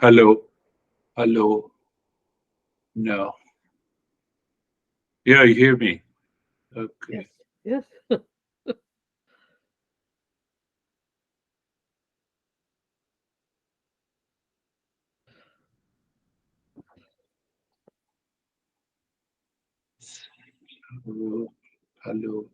Hello, hello. No. Yeah, you hear me. Yes, Okay. yes. Hello, hello.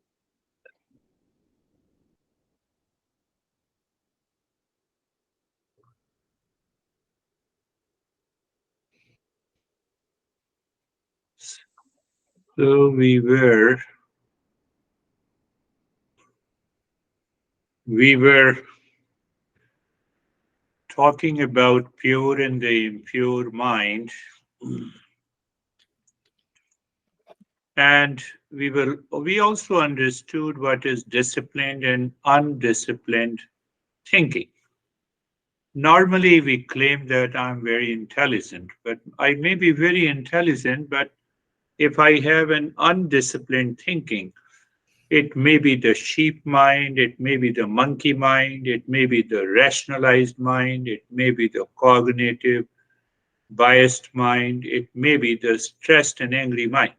So we were talking about pure and the impure mind, and we also understood what is disciplined and undisciplined thinking. Normally, we claim that I'm very intelligent, but I may be very intelligent, but if I have an undisciplined thinking, it may be the sheep mind, it may be the monkey mind, it may be the rationalized mind, it may be the cognitive, biased mind, it may be the stressed and angry mind.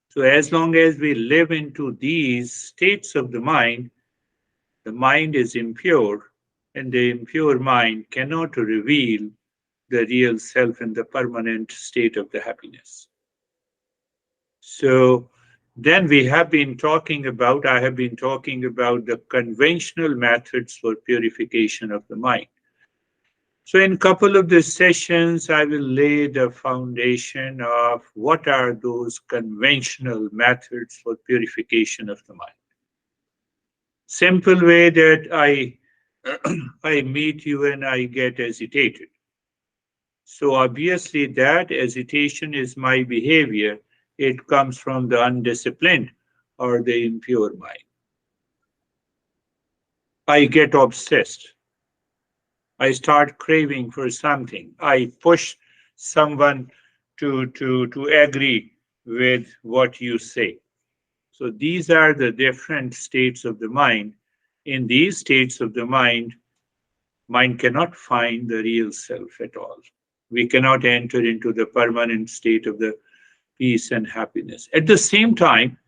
So, as long as we live into these states of the mind is impure, and the impure mind cannot reveal the real self in the permanent state of the happiness. So then I have been talking about the conventional methods for purification of the mind. So in a couple of the sessions, I will lay the foundation of what are those conventional methods for purification of the mind. Simple way that I meet you and I get agitated. So obviously that agitation is my behavior. It comes from the undisciplined or the impure mind. I get obsessed. I start craving for something. I push someone to agree with what you say. So these are the different states of the mind. In these states of the mind cannot find the real self at all. We cannot enter into the permanent state of the peace and happiness. At the same time,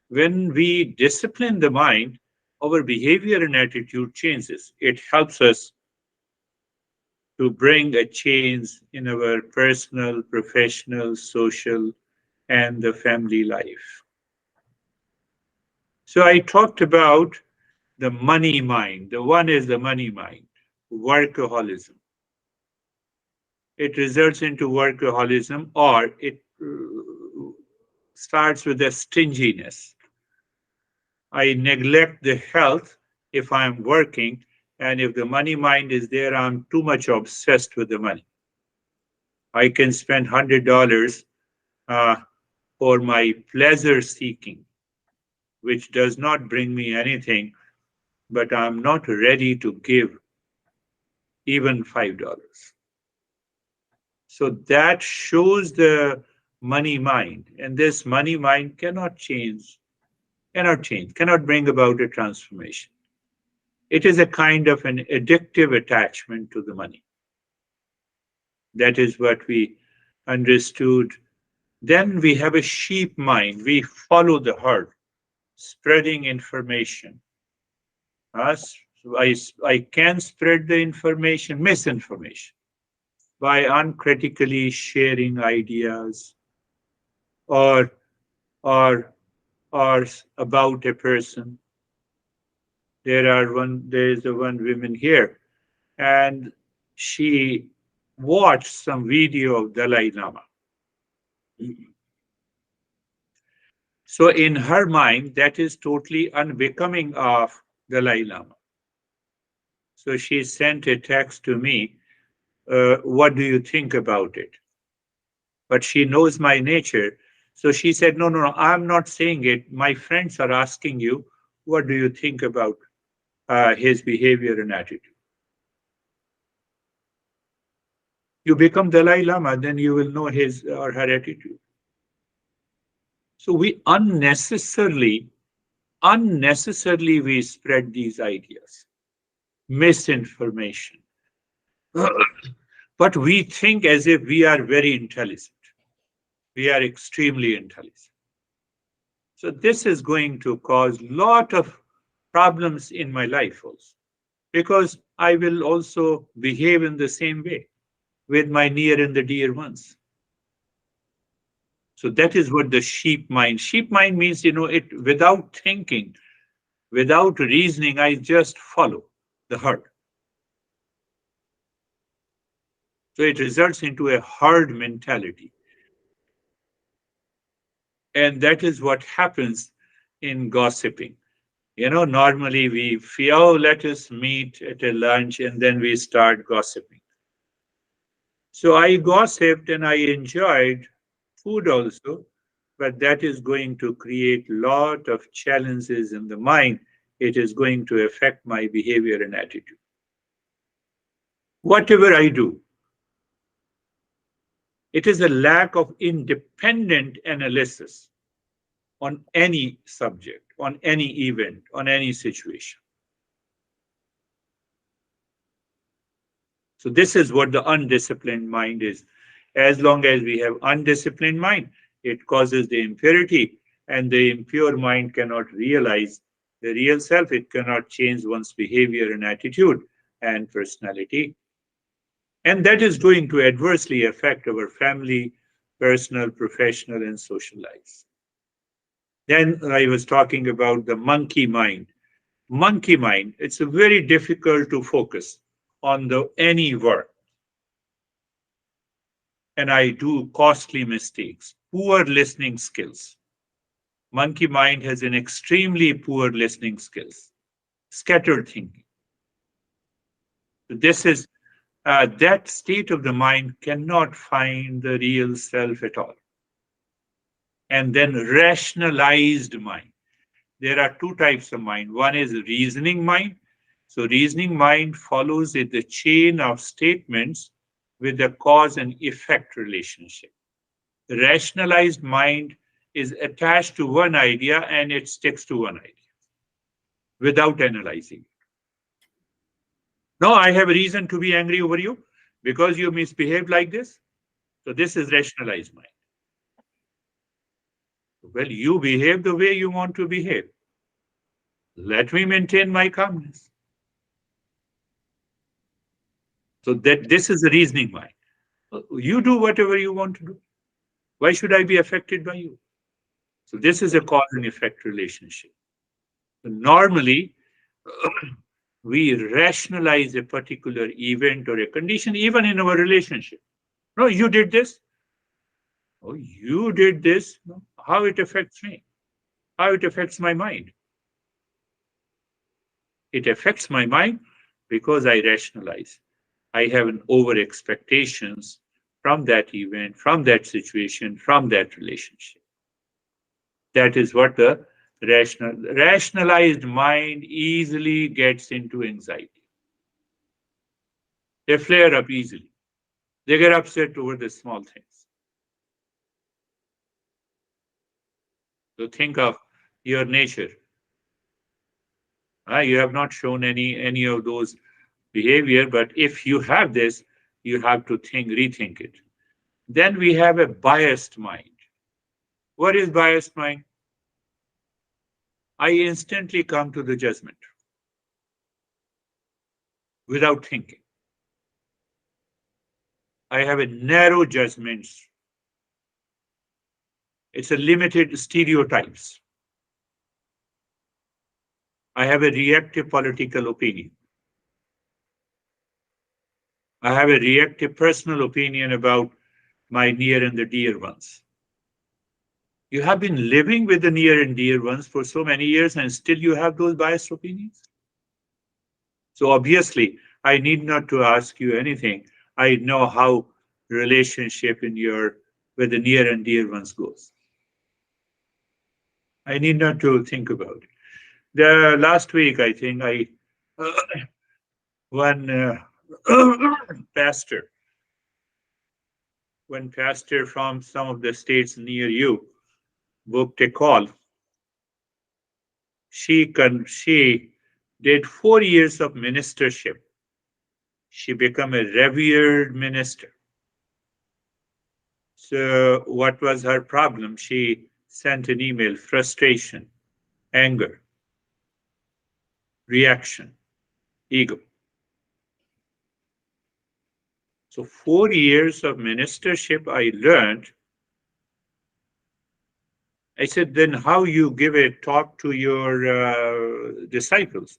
when we discipline the mind, our behavior and attitude changes. It helps us to bring a change in our personal, professional, social, and the family life. So I talked about the money mind. The one is the money mind, workaholism. It results into workaholism, or it starts with a stinginess. I neglect the health if I'm working, and if the money mind is there, I'm too much obsessed with the money. I can spend $100 uh, for my pleasure seeking, which does not bring me anything, but I'm not ready to give even $5. So that shows the money mind, and this money mind cannot bring about a transformation. It is a kind of an addictive attachment to the money. That is what we understood. Then we have a sheep mind. We follow the herd, spreading information. So I can spread the information, misinformation, by uncritically sharing ideas or or or about a person. There is a one woman here, and she watched some video of Dalai Lama. So in her mind, that is totally unbecoming of Dalai Lama. So she sent a text to me. What do you think about it? But she knows my nature. So she said, no, no, no, I'm not saying it. My friends are asking you, what do you think about his behavior and attitude? You become Dalai Lama, then you will know his or her attitude. So we unnecessarily we spread these ideas, misinformation. But we think as if we are very intelligent. We are extremely intelligent. So this is going to cause lot of problems in my life also, because I will also behave in the same way with my near and the dear ones. So that is what the sheep mind. Sheep mind means, it without thinking, without reasoning, I just follow the herd. So it results into a herd mentality. And that is what happens in gossiping. Normally we feel, oh, let us meet at a lunch, and then we start gossiping. So I gossiped and I enjoyed food also, but that is going to create lot of challenges in the mind. It is going to affect my behavior and attitude. Whatever I do, it is a lack of independent analysis on any subject, on any event, on any situation. So this is what the undisciplined mind is. As long as we have undisciplined mind, it causes the impurity, and the impure mind cannot realize the real self. It cannot change one's behavior and attitude and personality. And that is going to adversely affect our family, personal, professional, and social lives. Then I was talking about the monkey mind. Monkey mind, it's very difficult to focus on the any work, and I do costly mistakes, poor listening skills. Monkey mind has an extremely poor listening skills, scattered thinking. So this is that state of the mind cannot find the real self at all. And then rationalized mind. There are two types of mind. One is reasoning mind. So reasoning mind follows the chain of statements with the cause and effect relationship. The rationalized mind is attached to one idea and it sticks to one idea without analyzing. No, I have a reason to be angry over you because you misbehaved like this. So this is rationalized mind. Well, you behave the way you want to behave. Let me maintain my calmness. So that this is the reasoning mind. You do whatever you want to do. Why should I be affected by you? So this is a cause and effect relationship. So normally, we rationalize a particular event or a condition, even in our relationship. No, you did this. Oh, you did this. No, how it affects me, how it affects my mind. It affects my mind because I rationalize. I have an over expectations from that event, from that situation, from that relationship. That is what the rationalized mind easily gets into anxiety. They flare up easily. They get upset over the small things. So think of your nature. You have not shown any of those behavior, but if you have this, you have to rethink it. Then we have a biased mind. What is biased mind? I instantly come to the judgment without thinking. I have a narrow judgment. It's a limited stereotypes. I have a reactive political opinion. I have a reactive personal opinion about my near and the dear ones. You have been living with the near and dear ones for so many years and still you have those biased opinions. So obviously, I need not to ask you anything. I know how relationship with the near and dear ones goes. I need not to think about it. The last week, I think one pastor, one pastor from some of the states near you booked a call. She did 4 years of ministership She became a revered minister. So what was her problem? She sent an email: frustration, anger, reaction, ego. So 4 years of ministership, I learned. I said, then how you give a talk to your disciples?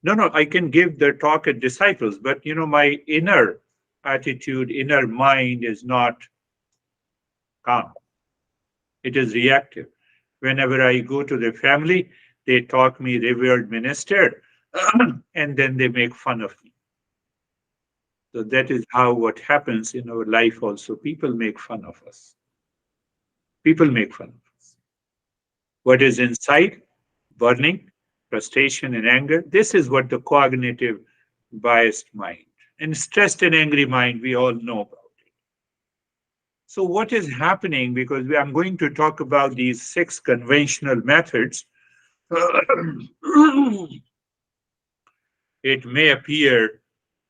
No, no, I can give the talk at disciples, but my inner attitude, inner mind is not calm. It is reactive. Whenever I go to the family, they talk me revered minister, and then they make fun of me. So that is how what happens in our life also. People make fun of us. People make fun of us. What is inside? Burning, frustration, and anger. This is what the cognitive biased mind and stressed and angry mind, we all know about it. So, what is happening? Because I'm going to talk about these 6 conventional methods. It may appear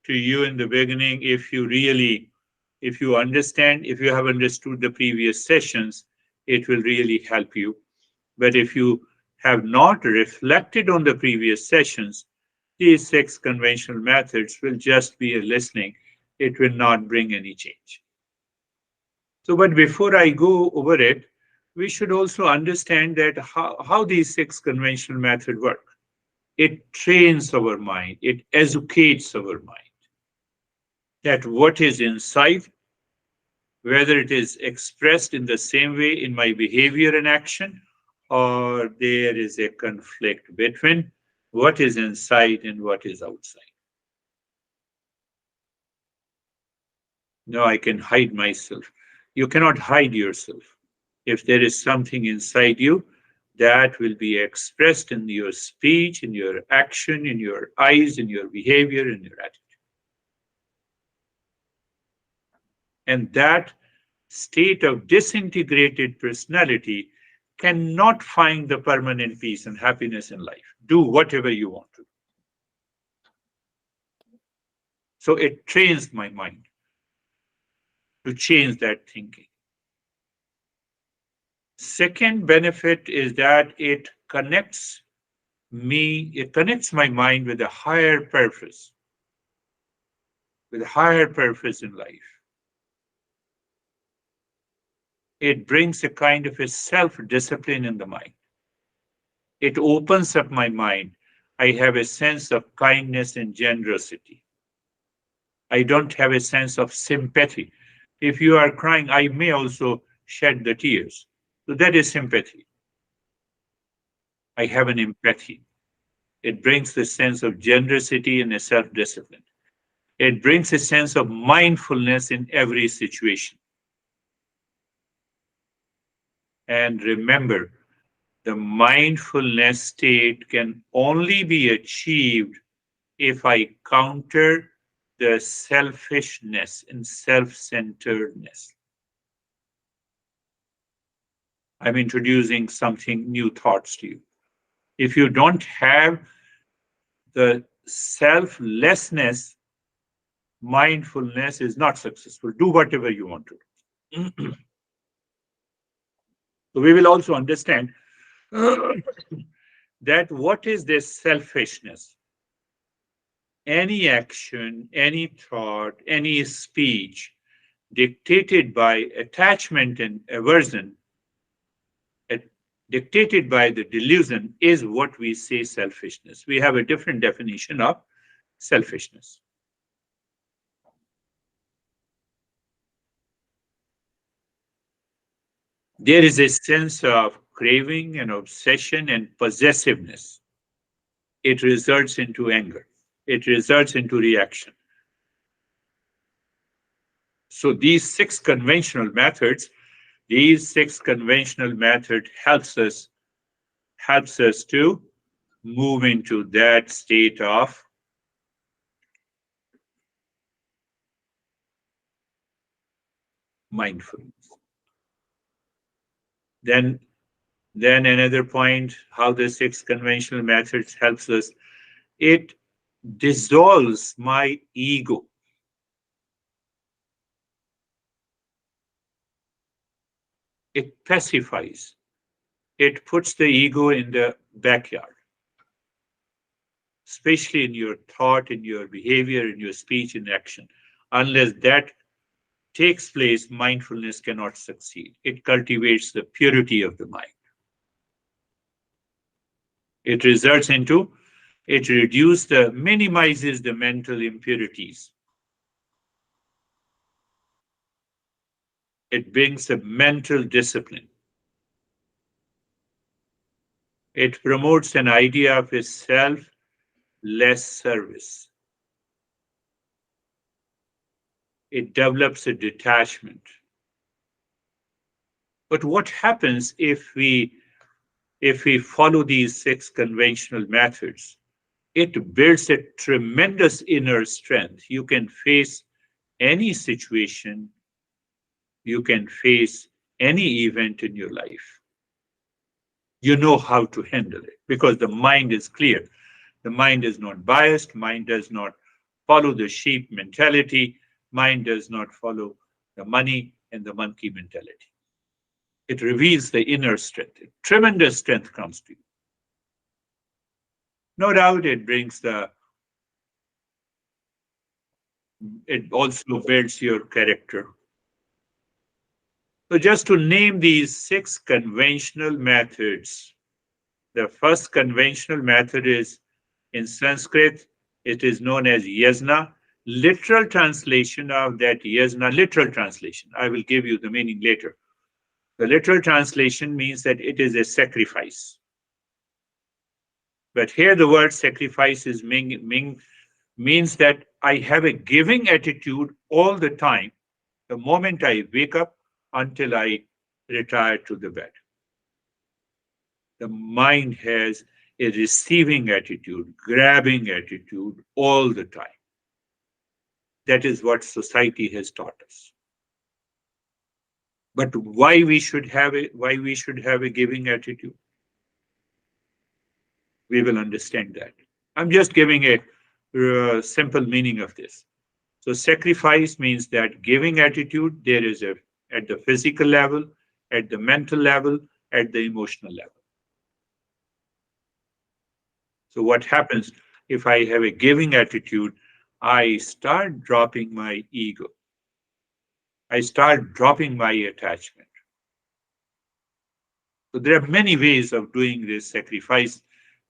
to you in the beginning, if you understand, if you have understood the previous sessions, it will really help you. But if you have not reflected on the previous sessions, these 6 conventional methods will just be a listening. It will not bring any change. So, but before I go over it, we should also understand that how these 6 conventional methods work. It trains our mind, it educates our mind that what is inside, whether it is expressed in the same way in my behavior and action, or there is a conflict between what is inside and what is outside. No, I can hide myself. You cannot hide yourself. If there is something inside you, that will be expressed in your speech, in your action, in your eyes, in your behavior, in your attitude. And that state of disintegrated personality cannot find the permanent peace and happiness in life. Do whatever you want to. So it trains my mind to change that thinking. Second benefit is that it connects my mind with a higher purpose, with a higher purpose in life. It brings a kind of a self-discipline in the mind. It opens up my mind. I have a sense of kindness and generosity. I don't have a sense of sympathy. If you are crying, I may also shed the tears. So that is sympathy. I have an empathy. It brings the sense of generosity and a self discipline. It brings a sense of mindfulness in every situation. And remember, the mindfulness state can only be achieved if I counter the selfishness and self centeredness. I'm introducing something new thoughts to you. If you don't have the selflessness, mindfulness is not successful. Do whatever you want to do. So we will also understand that what is this selfishness? Any action, any thought, any speech dictated by attachment and aversion, uh, dictated by the delusion, is what we say selfishness. We have a different definition of selfishness. There is a sense of craving and obsession and possessiveness. It results into anger. It results into reaction. So these six conventional methods helps us to move into that state of mindfulness. Then then another point, how the 6 conventional methods helps us, it dissolves my ego. It pacifies. It puts the ego in the backyard, especially in your thought, in your behavior, in your speech, in action. Unless that takes place, mindfulness cannot succeed. It cultivates the purity of the mind. It results into, minimizes the mental impurities. It brings a mental discipline. It promotes an idea of a self-less service. It develops a detachment. But what happens if we follow these six conventional methods? It builds a tremendous inner strength. You can face any situation, you can face any event in your life. You know how to handle it because the mind is clear. The mind is not biased, mind does not follow the sheep mentality, mind does not follow the money and the monkey mentality. It reveals the inner strength. Tremendous strength comes to you. No doubt it also builds your character. So just to name these six conventional methods, the first conventional method is in Sanskrit, it is known as yajna. Literal translation of that yajna, literal translation, I will give you the meaning later. The literal translation means that it is a sacrifice. But here the word sacrifice means that I have a giving attitude all the time, the moment I wake up until I retire to the bed. The mind has a receiving attitude, grabbing attitude all the time. That is what society has taught us. But why we should have a giving attitude? We will understand that. I'm just giving a simple meaning of this. So sacrifice means that giving attitude, there is at the physical level, at the mental level, at the emotional level. So what happens if I have a giving attitude? I start dropping my ego. I start dropping my attachment. So there are many ways of doing this sacrifice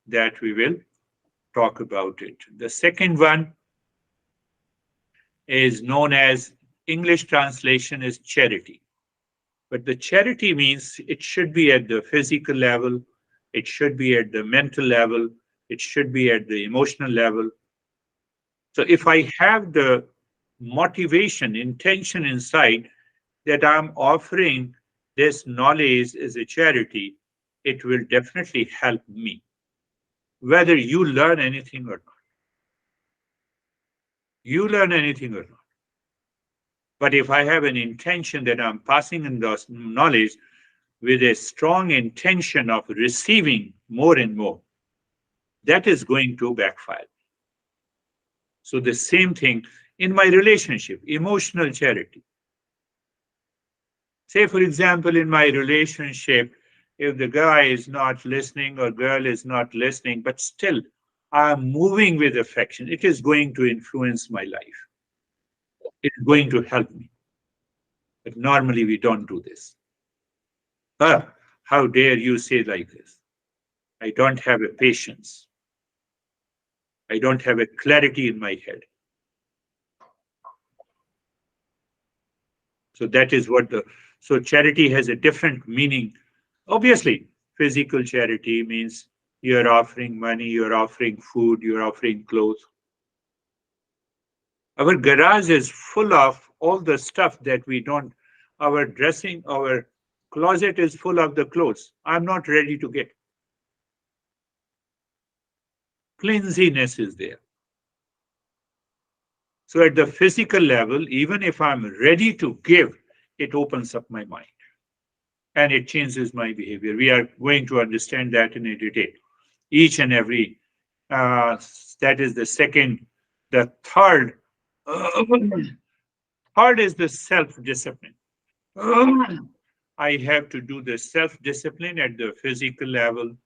that we will talk about it. The second one is known as, English translation is charity. But the charity means it should be at the physical level, it should be at the mental level, it should be at the emotional level. So if I have the motivation, intention inside that I'm offering this knowledge as a charity, it will definitely help me, whether you learn anything or not. You learn anything or not. But if I have an intention that I'm passing in this knowledge with a strong intention of receiving more and more, that is going to backfire. So the same thing in my relationship, emotional charity. Say, for example, in my relationship, if the guy is not listening or girl is not listening, but still I'm moving with affection, it is going to influence my life. It's going to help me. But normally we don't do this. Ah, how dare you say like this? I don't have a patience. I don't have a clarity in my head. So that is what so charity has a different meaning. Obviously, physical charity means you're offering money, you're offering food, you're offering clothes. Our garage is full of all the stuff that we don't, our closet is full of the clothes I'm not ready to get. Cleanliness is there. So at the physical level, even if I'm ready to give, it opens up my mind and it changes my behavior. We are going to understand that in a detail. Each and every, that is the second. The third, third is the self-discipline. I have to do the self-discipline at the physical level,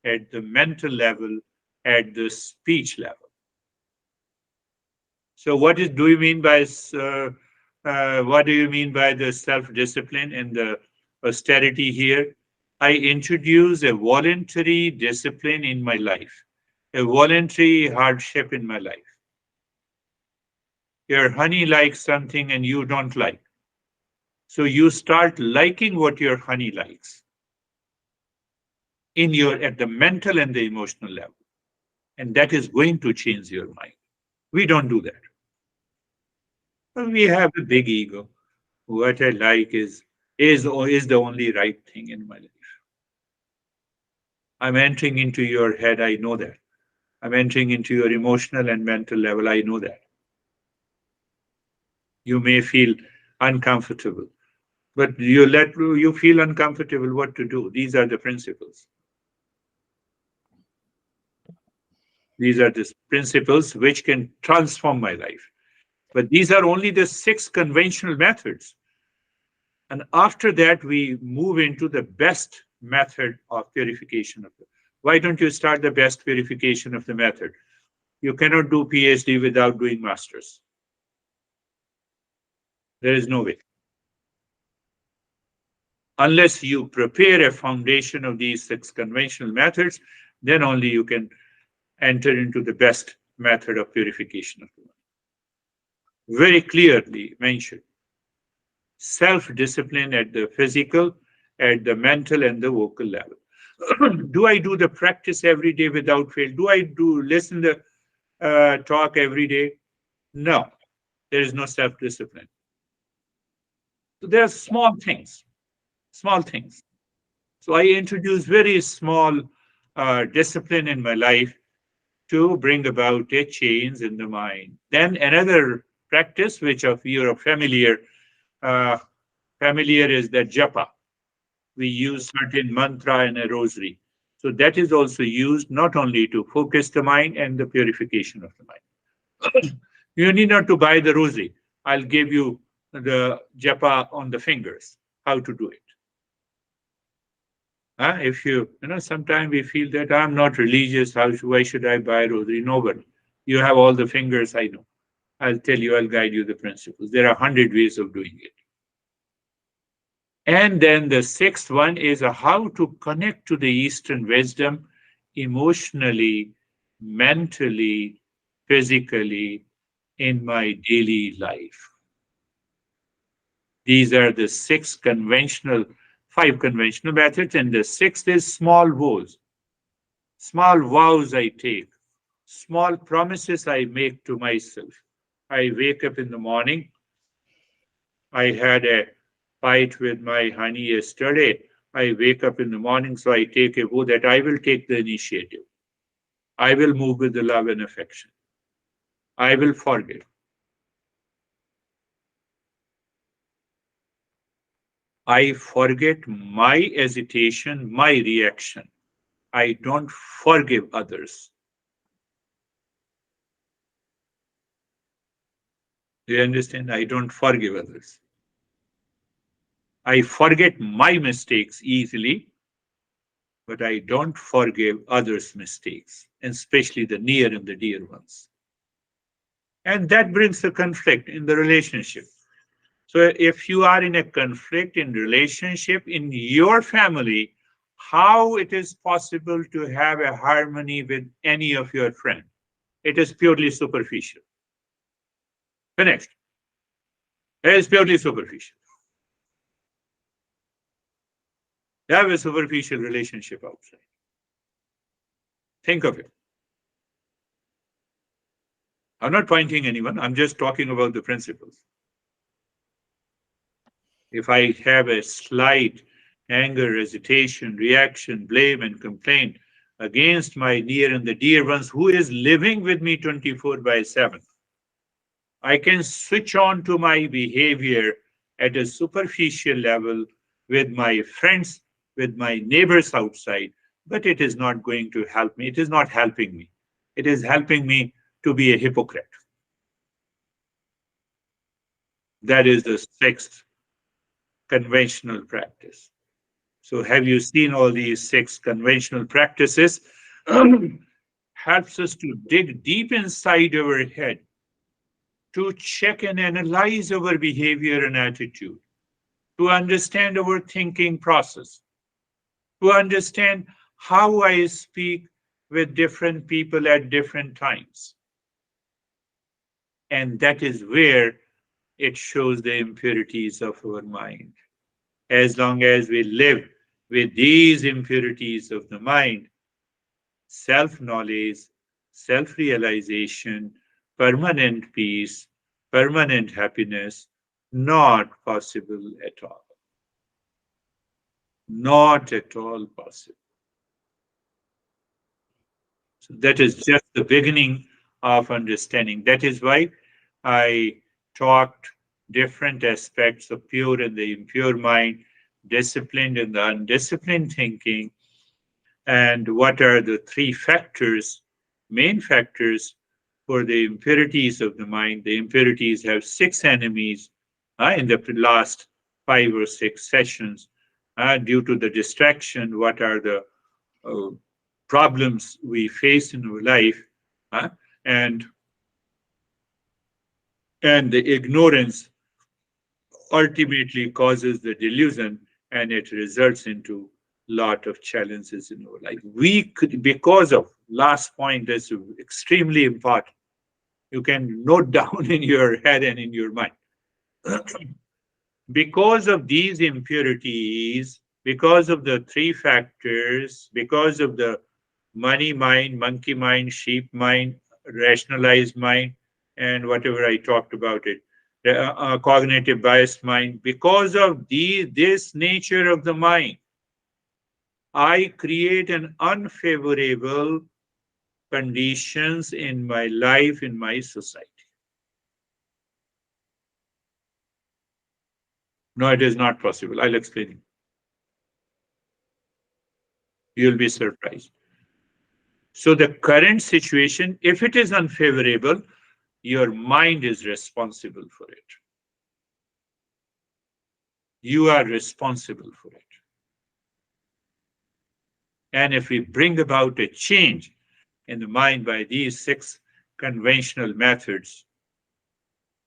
at the mental level, at the speech level. So do you mean by what do you mean by the self-discipline and the austerity here? I introduce a voluntary discipline in my life, a voluntary hardship in my life. Your honey likes something and you don't like. So you start liking what your honey likes at the mental and the emotional level. And that is going to change your mind. We don't do that. We have a big ego. What I like is the only right thing in my life. I'm entering into your head, I know that. I'm entering into your emotional and mental level, I know that. You may feel uncomfortable, but you feel uncomfortable, what to do? These are the principles. These are the principles which can transform my life. But these are only the 6 conventional methods. And after that, we move into the best method of purification of it. Why don't you start the best purification of the method? You cannot do PhD without doing masters. There is no way. Unless you prepare a foundation of these 6 conventional methods, then only you can enter into the best method of purification of the mind. Very clearly mentioned. Self-discipline at the physical, at the mental, and the vocal level. Do I do the practice every day without fail? Do I listen the talk every day? No, there is no self-discipline. So there are small things, small things. So I introduce very small discipline in my life to bring about a change in the mind. Then another practice, which of you are uh, familiar is the japa. We use certain mantra and a rosary. So that is also used not only to focus the mind and the purification of the mind. You need not to buy the rosary. I'll give you the japa on the fingers, how to do it. If sometimes we feel that I'm not religious, why should I buy rosary? Nobody. You have all the fingers, I know. I'll tell you, I'll guide you the principles. There are 100 ways of doing it. And then the 6th one is how to connect to the Eastern wisdom emotionally, mentally, physically in my daily life. These are the 5 conventional methods, and the 6th is small vows. Small vows I take, small promises I make to myself. I wake up in the morning. I had a fight with my honey yesterday. I wake up in the morning, so I take a vow that I will take the initiative. I will move with the love and affection. I will forgive. I forget my hesitation, my reaction. I don't forgive others. Do you understand? I don't forgive others. I forget my mistakes easily, but I don't forgive others' mistakes, and especially the near and the dear ones. And that brings a conflict in the relationship. So if you are in a conflict in relationship in your family, how it is possible to have a harmony with any of your friends? It is purely superficial. Finished. It is purely superficial. They have a superficial relationship outside. Think of it. I'm not pointing anyone. I'm just talking about the principles. If I have a slight anger, hesitation, reaction, blame, and complaint against my near and the dear ones who is living with me 24/7, I can switch on to my behavior at a superficial level with my friends, with my neighbors outside, but it is not going to help me. It is not helping me. It is helping me to be a hypocrite. That is the 6th conventional practice. So have you seen all these 6 conventional practices? Helps us to dig deep inside our head to check and analyze our behavior and attitude, to understand our thinking process, to understand how I speak with different people at different times. And that is where it shows the impurities of our mind. As long as we live with these impurities of the mind, self knowledge, self realization, permanent peace, permanent happiness, not possible at all. Not at all possible. So that is just the beginning of understanding. That is why I talked different aspects of pure and the impure mind, disciplined and the undisciplined thinking, and what are the 3 factors, main factors for the impurities of the mind. The impurities have 6 enemies in the last 5 or 6 sessions. Due to the distraction, what are the uh, problems we face in our life, uh, and and the ignorance ultimately causes the delusion, and it results into lot of challenges in our life. We could, because of last point, that's extremely important. You can note down in your head and in your mind. Because of these impurities, because of the 3 factors, because of the money mind, monkey mind, sheep mind, rationalized mind, and whatever I talked about it, the cognitive biased mind, because of this nature of the mind, I create an unfavorable conditions in my life, in my society. No, it is not possible. I'll explain it. You'll be surprised. So the current situation, if it is unfavorable, your mind is responsible for it. You are responsible for it. And if we bring about a change in the mind by these 6 conventional methods,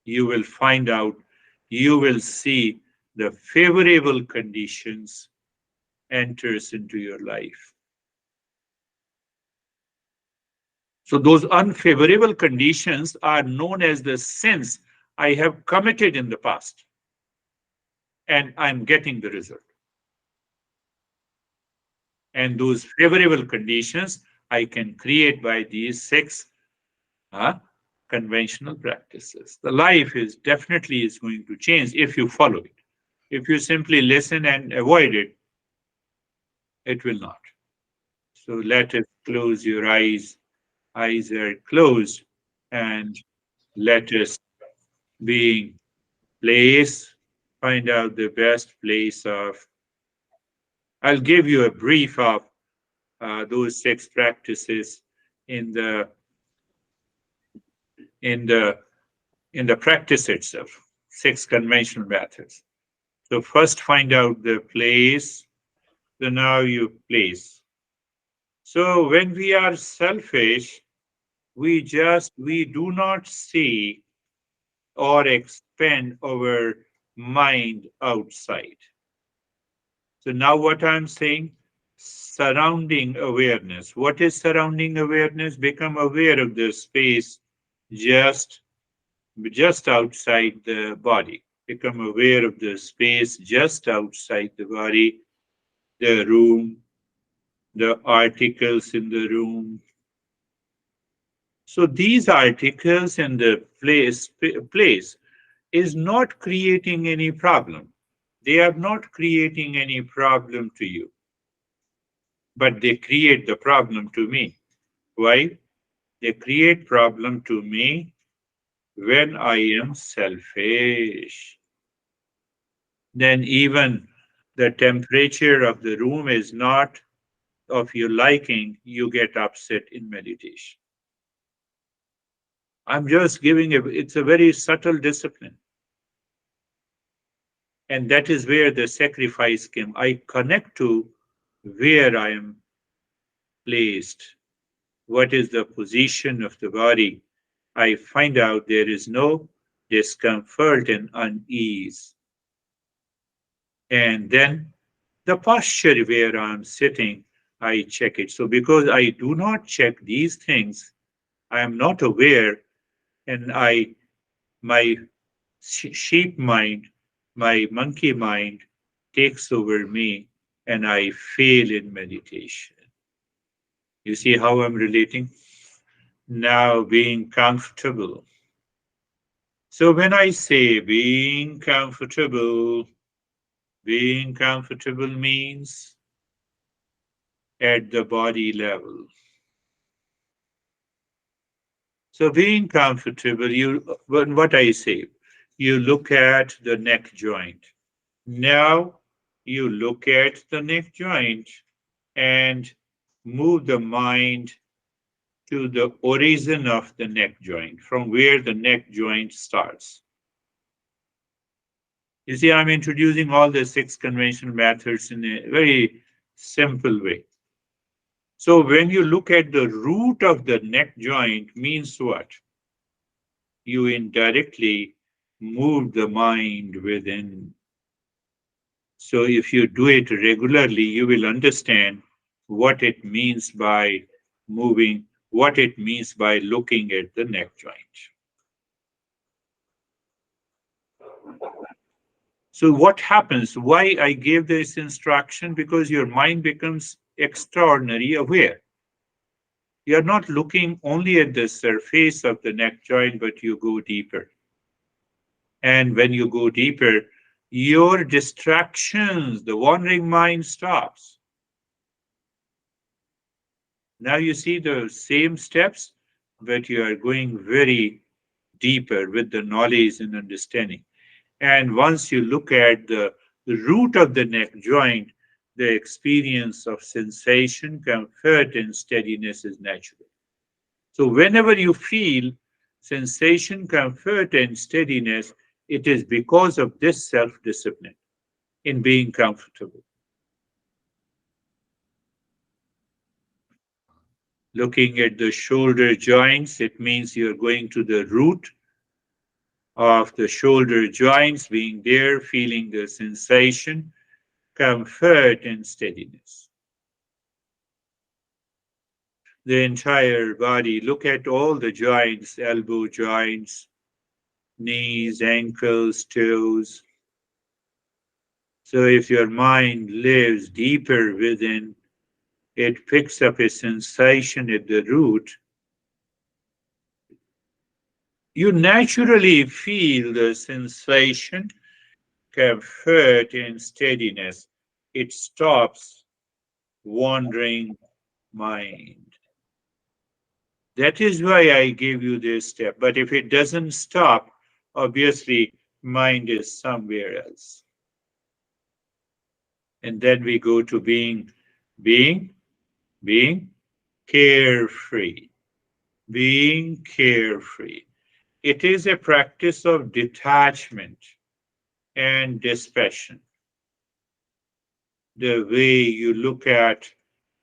you will find out, you will see the favorable conditions enters into your life. So those unfavorable conditions are known as the sins I have committed in the past, and I'm getting the result. And those favorable conditions I can create by these 6 conventional practices. The life is definitely is going to change if you follow it. If you simply listen and avoid it, it will not. So let us close your eyes. Eyes are closed, and let us being place, find out the best place of. I'll give you a brief of those 6 practices in the in the in the practice itself. 6 conventional methods. So first find out the place. So now you place. So when we are selfish, we do not see or expand our mind outside. So now what I'm saying, surrounding awareness. What is surrounding awareness? Become aware of the space just just outside the body. Become aware of the space just outside the body, the room, the articles in the room. So these articles in the place is not creating any problem. They are not creating any problem to you, but they create the problem to me. Why? They create problem to me when I am selfish. Then even the temperature of the room is not of your liking, you get upset in meditation. I'm just giving it's a very subtle discipline. And that is where the sacrifice came. I connect to where I am placed, what is the position of the body. I find out there is no discomfort and unease. And then the posture where I'm sitting, I check it. So because I do not check these things, I am not aware, and my sheep mind, my monkey mind takes over me, and I fail in meditation. You see how I'm relating? Now being comfortable. So when I say being comfortable means at the body level. So being comfortable, what I say, you look at the neck joint. Now you look at the neck joint and move the mind to the origin of the neck joint, from where the neck joint starts. You see, I'm introducing all the six conventional methods in a very simple way. So when you look at the root of the neck joint means what? You indirectly move the mind within. So if you do it regularly, you will understand what it means by moving, what it means by looking at the neck joint. So what happens? Why I gave this instruction? Because your mind becomes extraordinarily aware. You're not looking only at the surface of the neck joint, but you go deeper. And when you go deeper, your distractions, the wandering mind stops. Now you see the same steps, but you are going very deeper with the knowledge and understanding. And once you look at the root of the neck joint, the experience of sensation, comfort, and steadiness is natural. So whenever you feel sensation, comfort, and steadiness, it is because of this self discipline in being comfortable. Looking at the shoulder joints, it means you're going to the root of the shoulder joints, being there, feeling the sensation, comfort, and steadiness. The entire body, look at all the joints, elbow joints, knees, ankles, toes. So if your mind lives deeper within, it picks up a sensation at the root. You naturally feel the sensation, comfort, and steadiness. It stops wandering mind. That is why I gave you this step. But if it doesn't stop, obviously mind is somewhere else. And then we go to being, being carefree. Being carefree. It is a practice of detachment and dispassion. The way you look at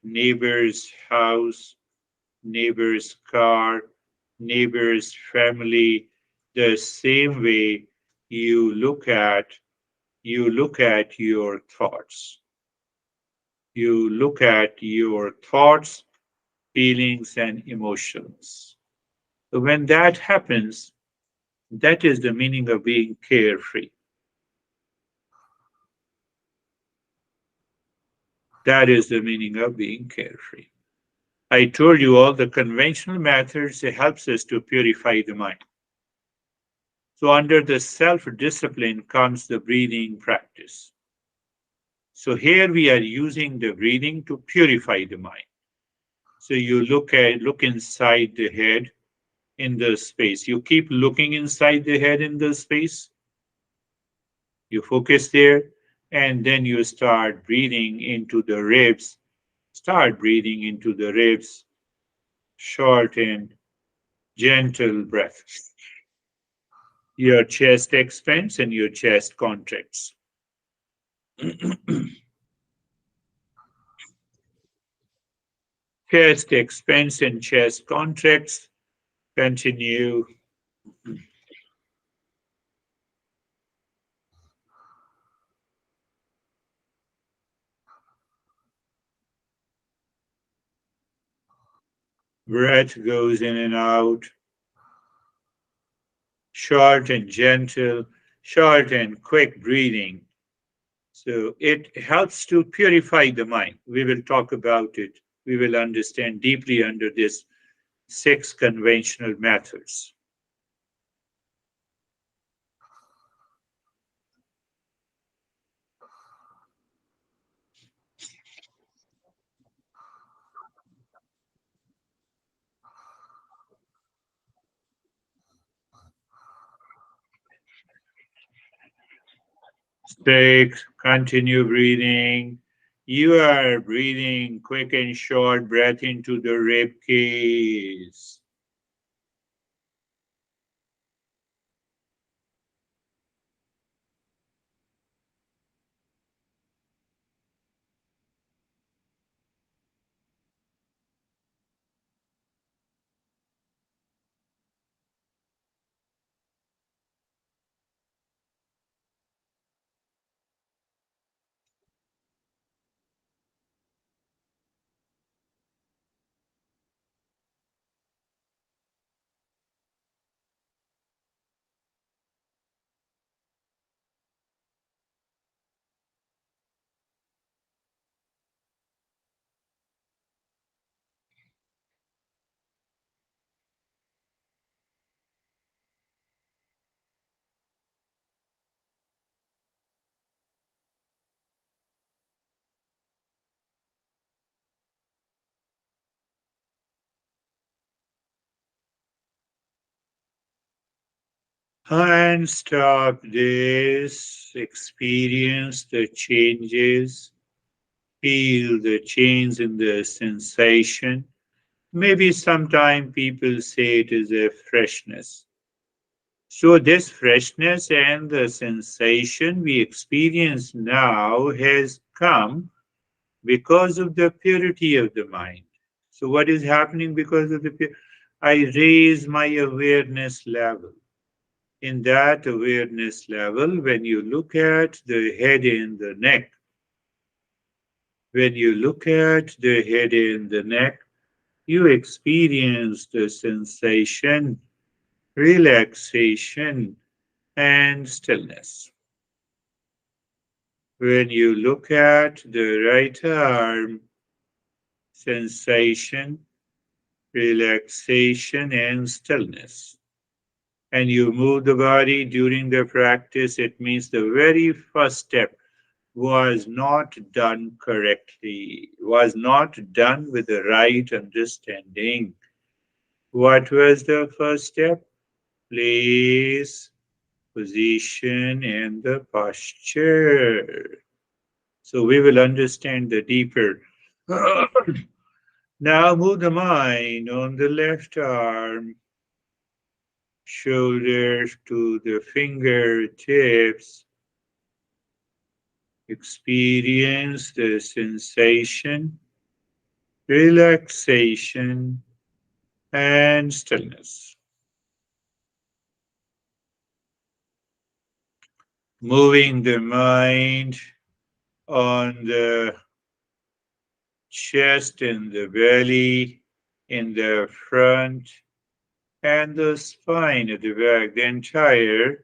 neighbor's house, neighbor's car, neighbor's family, the same way you look at your thoughts. You look at your thoughts, feelings, and emotions. So when that happens, that is the meaning of being carefree. That is the meaning of being carefree. I told you all the conventional methods it helps us to purify the mind. So under the self-discipline comes the breathing practice. So here we are using the breathing to purify the mind. So you look inside the head in the space. You keep looking inside the head in the space. You focus there, and then you start breathing into the ribs. Start breathing into the ribs, short and gentle breath. Your chest expands and your chest contracts. Chest expands and chest contracts. Continue. Breath goes in and out. Short and gentle, short and quick breathing. So it helps to purify the mind. We will talk about it. We will understand deeply under this six conventional methods. Six, continue breathing. You are breathing quick and short breath into the rib cage. And stop this. Experience the changes. Feel the change in the sensation. Maybe sometime people say it is a freshness. So, this freshness and the sensation we experience now has come because of the purity of the mind. So, what is happening because of the I raise my awareness level. In that awareness level, when you look at the head and the neck, when you look at the head and the neck, you experience the sensation, relaxation, and stillness. When you look at the right arm, sensation, relaxation, and stillness. And you move the body during the practice, it means the very first step was not done correctly, was not done with the right understanding. What was the first step? Place, position, and the posture. So we will understand the deeper. Now move the mind on the left arm, shoulders to the fingertips. Experience the sensation, relaxation, and stillness. Moving the mind on the chest and the belly, in the front, and the spine at the back, the entire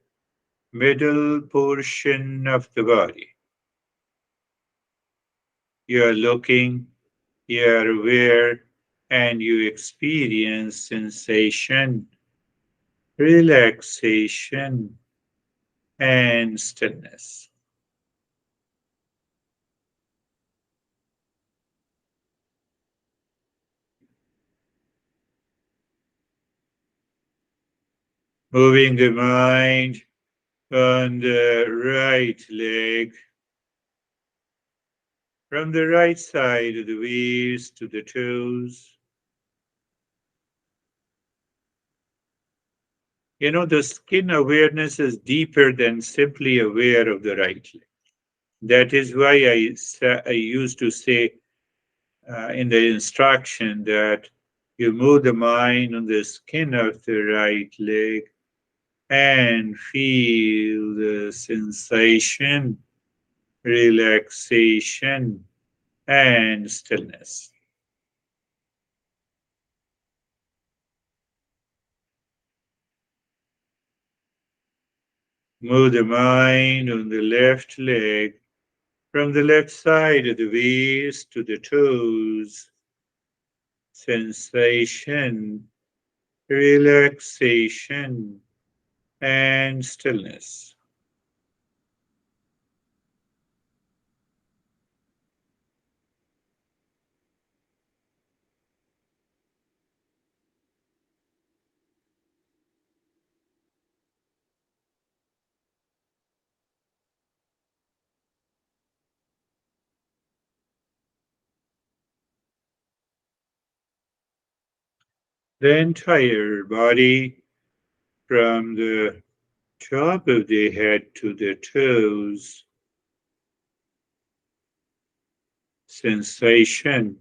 middle portion of the body. You are looking, you are aware, and you experience sensation, relaxation, and stillness. Moving the mind on the right leg, from the right side of the waist to the toes. You know, the skin awareness is deeper than simply aware of the right leg. That is why I used to say in the instruction that you move the mind on the skin of the right leg and feel the sensation, relaxation, and stillness. Move the mind on the left leg from the left side of the waist to the toes. Sensation, relaxation, and stillness. The entire body from the top of the head to the toes, sensation,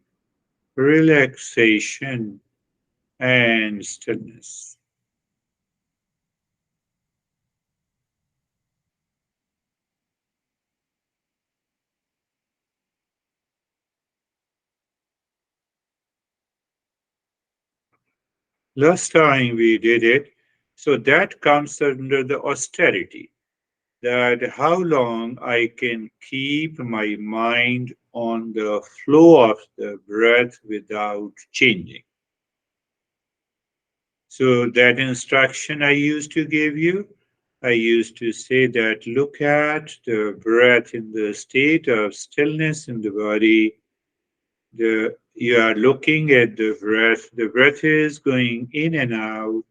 relaxation, and stillness. Last time we did it, so that comes under the austerity, that how long I can keep my mind on the flow of the breath without changing. So that instruction I used to give you, I used to say that look at the breath in the state of stillness in the body. You are looking at the breath. The breath is going in and out,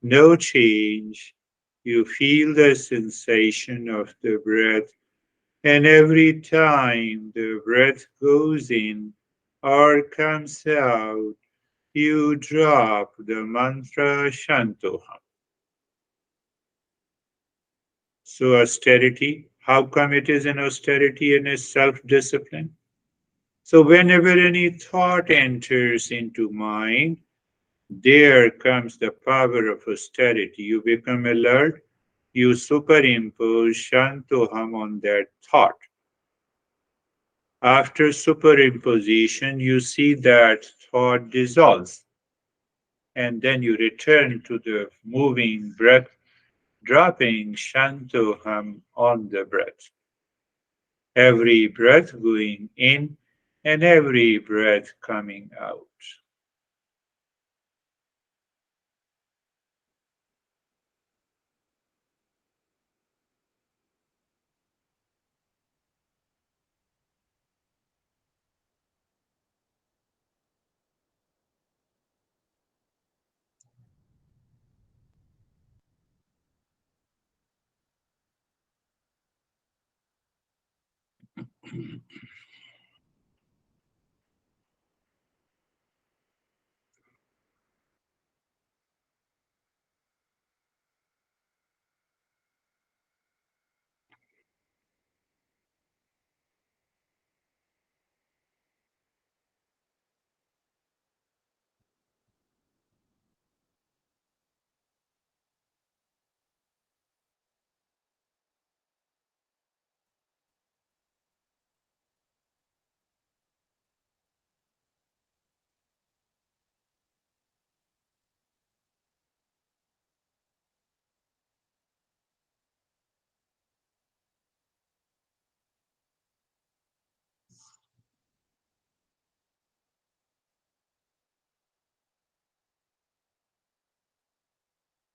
no change. You feel the sensation of the breath, and every time the breath goes in or comes out, you drop the mantra Shantoham. So, austerity, how come it is an austerity and a self discipline? So, whenever any thought enters into mind, there comes the power of austerity. You become alert, you superimpose Shantoham on that thought. After superimposition, you see that thought dissolves, and then you return to the moving breath, dropping Shantoham on the breath. Every breath going in and every breath coming out.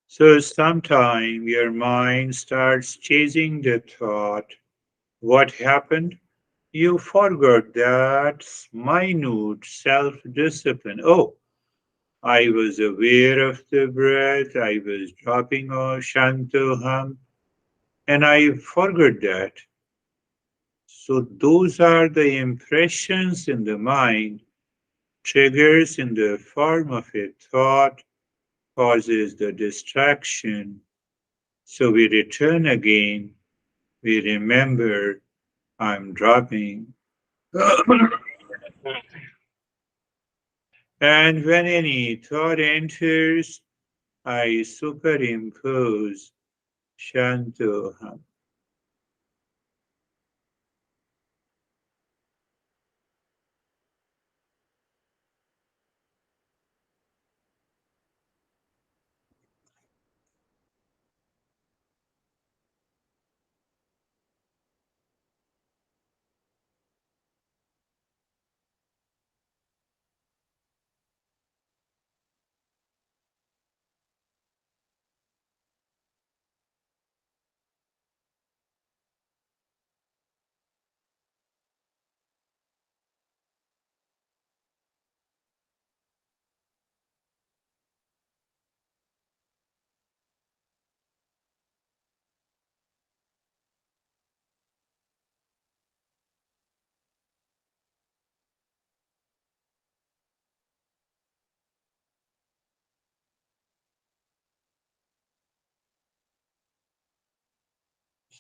So sometime your mind starts chasing the thought. What happened? You forgot that minute self discipline. Oh, I was aware of the breath, I was dropping off Shantoham, and I forgot that. So, those are the impressions in the mind, triggers in the form of a thought, causes the distraction. So, we return again, we remember, I'm dropping. And when any thought enters, I superimpose Shantoham.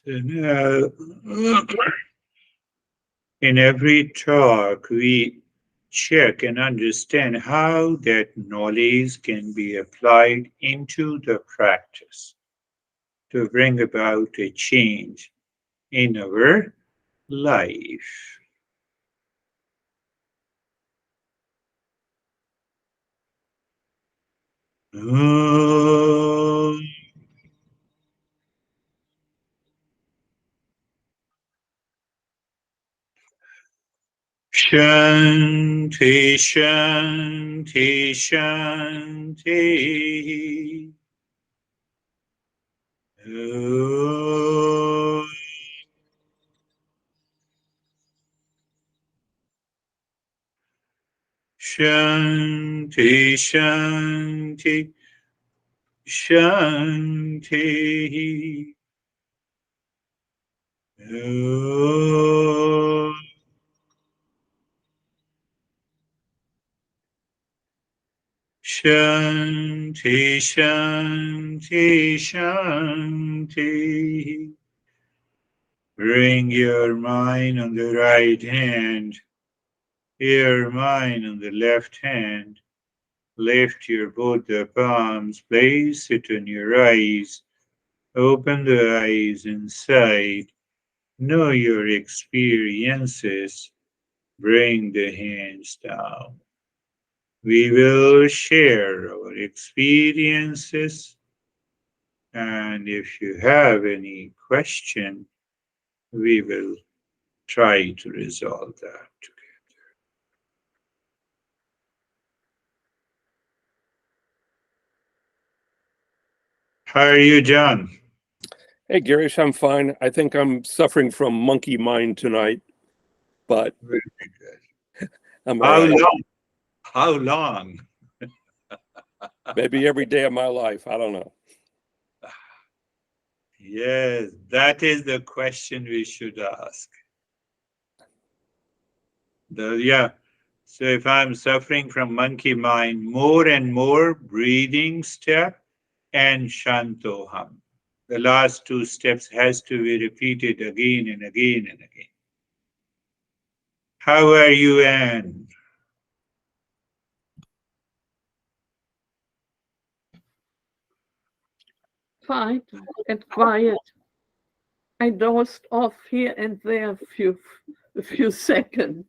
So now, in every talk, we check and understand how that knowledge can be applied into the practice to bring about a change in our life. Om Shanti Shanti Shanti. Om Shanti Shanti Shanti. Om Shanti Shanti Shanti. Bring your mind on the right hand, your mind on the left hand. Lift your both the palms, place it on your eyes. Open the eyes inside. Know your experiences. Bring the hands down. We will share our experiences, and if you have any question, we will try to resolve that. How are you, John? Hey, Girish, I'm fine. I think I'm suffering from monkey mind tonight, but Very good. I'm all How right. long? How long? Maybe every day of my life. I don't know. Yes, that is the question we should ask. Yeah. So if I'm suffering from monkey mind, more and more breathing step and Shantoham. The last two steps has to be repeated again and again and again. How are you, Anne? Fine and quiet. I dozed off here and there a few seconds,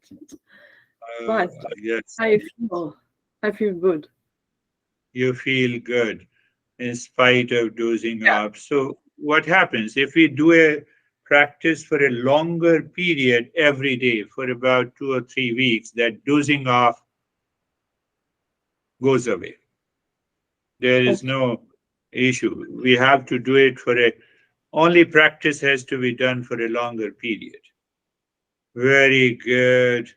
but Yes, I feel good. you feel good in spite of dozing off. So what happens if we do a practice for a longer period every day for about 2 or 3 weeks, that dozing off goes away. There is Okay. no issue. We have to do it for a only practice has to be done for a longer period. Very good,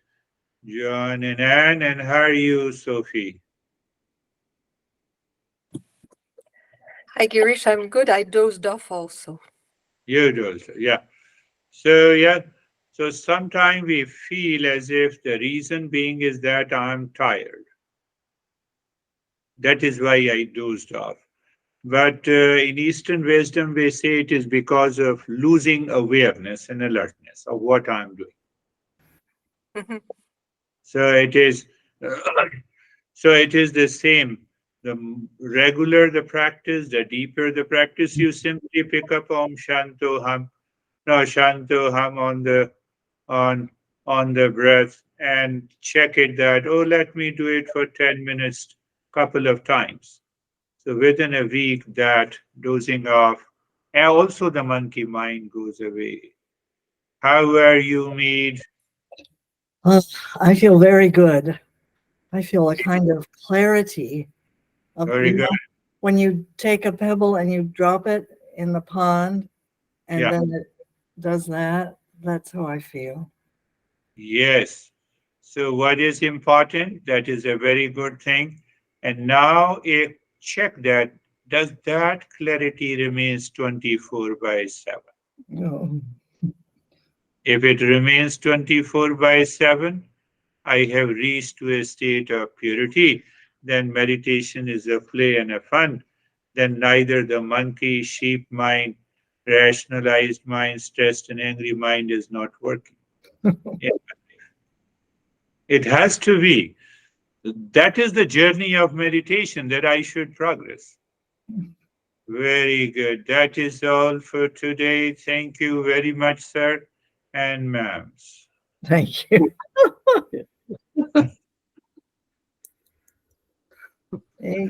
John and Anne. And how are you, Sophie? Hi, Girish. I'm good. I dozed off also. You do also, yeah. So yeah, so sometimes we feel as if the reason being is that I'm tired. That is why I dozed off. But in Eastern wisdom, we say it is because of losing awareness and alertness of what I'm doing. Mhm. So it is, so it is the same. The regular the practice, the deeper the practice, you simply pick up Om Shanto Ham, no Shanto Ham on on the breath and check it that, oh, let me do it for 10 minutes couple of times. So within a week that dozing off, and also the monkey mind goes away. How are you, Mead? I feel very good. I feel a kind of clarity of, Very good. when you take a pebble and you drop it in the pond and Yeah. then it does that. That's how I feel. Yes. So what is important? That is a very good thing. And now if check that, does that clarity remains 24/7? No. If it remains 24/7, I have reached to a state of purity, then meditation is a play and a fun. Then neither the monkey, sheep mind, rationalized mind, stressed and angry mind is not working. It has to be. That is the journey of meditation that I should progress. Very good. That is all for today. Thank you very much, sir and ma'ams. Thank you. Thank